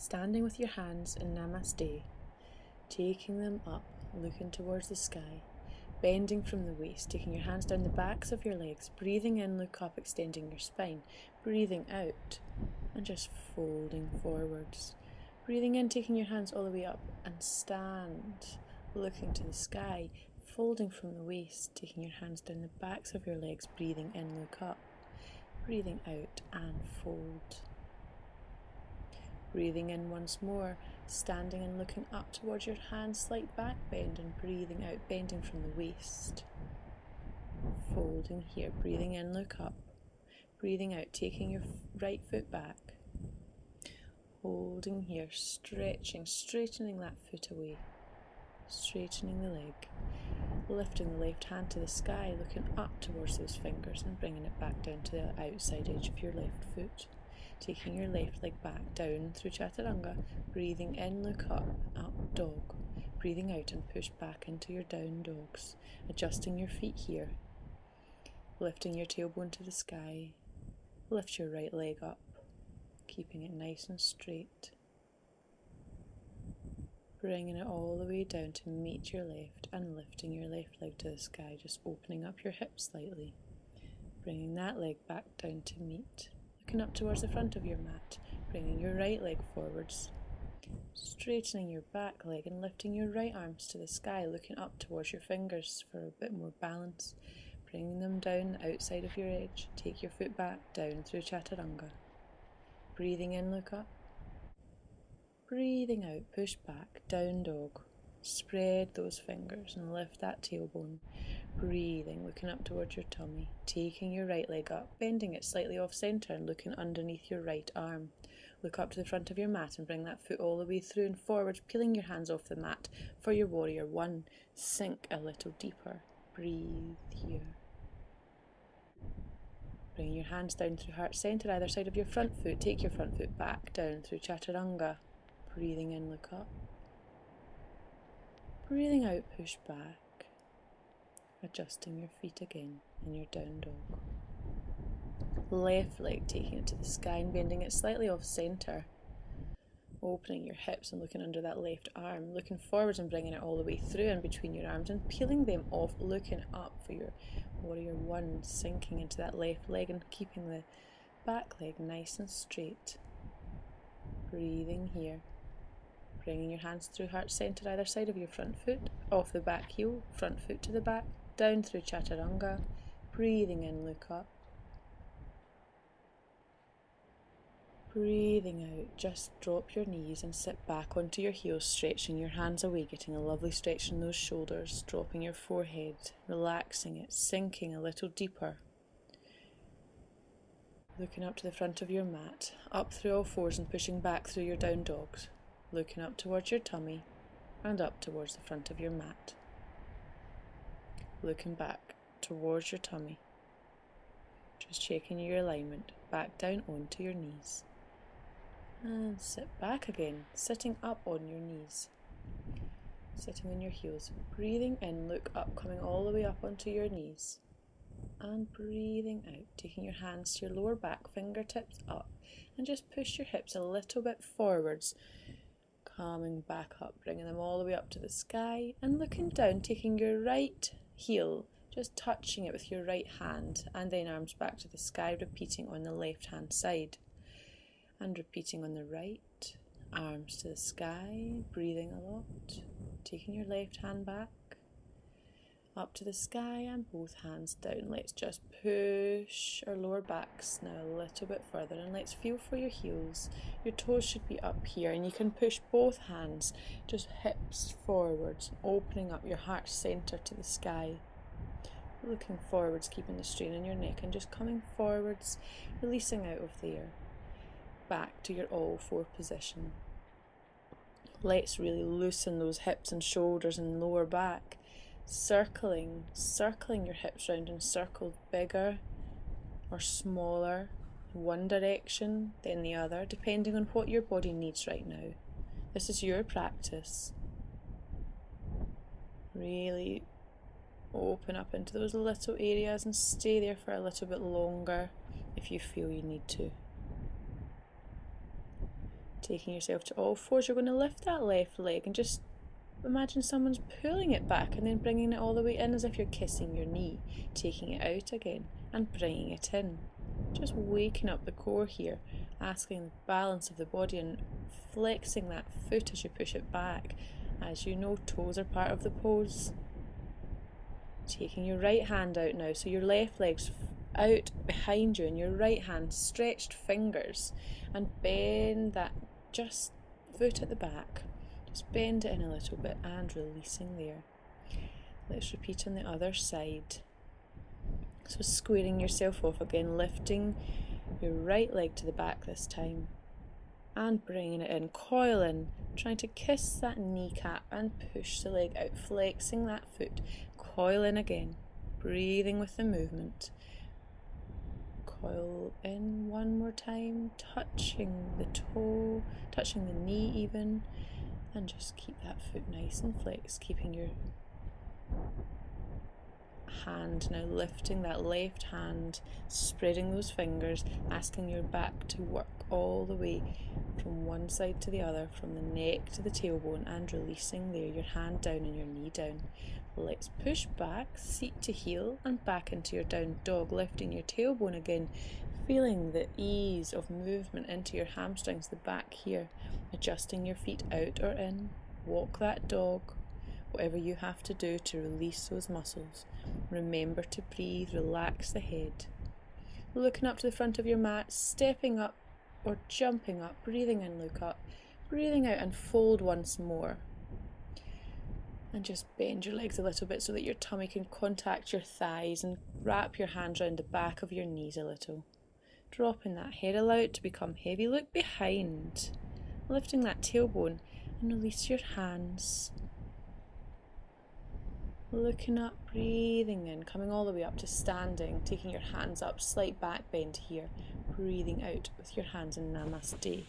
Standing with your hands in Namaste, taking them up, looking towards the sky, bending from the waist, taking your hands down the backs of your legs, breathing in, look up, extending your spine, breathing out, and just folding forwards. Breathing in, taking your hands all the way up and stand, looking to the sky, folding from the waist, taking your hands down the backs of your legs, breathing in, look up, breathing out and fold. Breathing in once more, standing and looking up towards your hands, slight back bend, and breathing out, bending from the waist. Folding here, breathing in, look up, breathing out, taking your right foot back. Holding here, stretching, straightening that foot away, straightening the leg, lifting the left hand to the sky, looking up towards those fingers and bringing it back down to the outside edge of your left foot. Taking your left leg back down through Chaturanga, breathing in, look up, dog, breathing out and push back into your down dogs, adjusting your feet here, lifting your tailbone to the sky, lift your right leg up, keeping it nice and straight, bringing it all the way down to meet your left and lifting your left leg to the sky, just opening up your hips slightly, bringing that leg back down to meet. Looking up towards the front of your mat, bringing your right leg forwards, straightening your back leg and lifting your right arms to the sky, looking up towards your fingers for a bit more balance, bringing them down the outside of your edge. Take your foot back down through Chaturanga. Breathing in, look up. Breathing out, push back, down dog. Spread those fingers and lift that tailbone. Breathing, looking up towards your tummy, taking your right leg up, bending it slightly off centre and looking underneath your right arm. Look up to the front of your mat and bring that foot all the way through and forward, peeling your hands off the mat for your warrior one. Sink a little deeper. Breathe here. Bring your hands down through heart centre, either side of your front foot. Take your front foot back down through Chaturanga. Breathing in, look up. Breathing out, push back. Adjusting your feet again in your down dog. Left leg taking it to the sky and bending it slightly off centre. Opening your hips and looking under that left arm. Looking forwards and bringing it all the way through and between your arms and peeling them off. Looking up for your warrior one. Sinking into that left leg and keeping the back leg nice and straight. Breathing here. Bringing your hands through heart centre either side of your front foot. Off the back heel. Front foot to the back. Down through Chaturanga, breathing in, look up. Breathing out, just drop your knees and sit back onto your heels, stretching your hands away, getting a lovely stretch in those shoulders, dropping your forehead, relaxing it, sinking a little deeper. Looking up to the front of your mat, up through all fours and pushing back through your down dogs. Looking up towards your tummy and up towards the front of your mat. Looking back towards your tummy, just checking your alignment, back down onto your knees, and sit back again, sitting up on your knees, sitting on your heels, breathing in, look up, coming all the way up onto your knees, and breathing out, taking your hands to your lower back, fingertips up, and just push your hips a little bit forwards, coming back up, bringing them all the way up to the sky, and looking down, taking your right heel, just touching it with your right hand, and then arms back to the sky, repeating on the left hand side, and repeating on the right, arms to the sky, breathing a lot, taking your left hand back, up to the sky, and both hands down. Let's just push our lower backs now a little bit further, and let's feel for your heels. Your toes should be up here, and you can push both hands, just hips forwards, opening up your heart center to the sky. Looking forwards, keeping the strain in your neck, and just coming forwards, releasing out of there, back to your all four position. Let's really loosen those hips and shoulders and lower back. Circling your hips round in circles, bigger or smaller, one direction then the other, depending on what your body needs right now. This is your practice. Really open up into those little areas and stay there for a little bit longer if you feel you need to. Taking yourself to all fours, you're going to lift that left leg and just imagine someone's pulling it back and then bringing it all the way in as if you're kissing your knee, taking it out again and bringing it in. Just waking up the core here, asking the balance of the body and flexing that foot as you push it back. As you know, toes are part of the pose. Taking your right hand out now, so your left leg's out behind you and your right hand stretched fingers, and bend that just foot at the back. Just bend it in a little bit and releasing there. Let's repeat on the other side. So squaring yourself off again, lifting your right leg to the back this time and bringing it in, coil in, trying to kiss that kneecap and push the leg out, flexing that foot, coil in again, breathing with the movement. Coil in one more time, touching the toe, touching the knee even, and just keep that foot nice and flexed, keeping your hand now lifting that left hand, spreading those fingers, asking your back to work all the way from one side to the other, from the neck to the tailbone, and releasing there, your hand down and your knee down. Let's push back, seat to heel, and back into your down dog, lifting your tailbone again, feeling the ease of movement into your hamstrings, the back here, adjusting your feet out or in. Walk that dog, whatever you have to do to release those muscles. Remember to breathe, relax the head. Looking up to the front of your mat, stepping up or jumping up, breathing in, look up, breathing out and fold once more. And just bend your legs a little bit so that your tummy can contact your thighs, and wrap your hands around the back of your knees a little. Dropping that head, allow it to become heavy. Look behind, lifting that tailbone, and release your hands. Looking up, breathing in, coming all the way up to standing, taking your hands up, slight back bend here, breathing out with your hands in Namaste.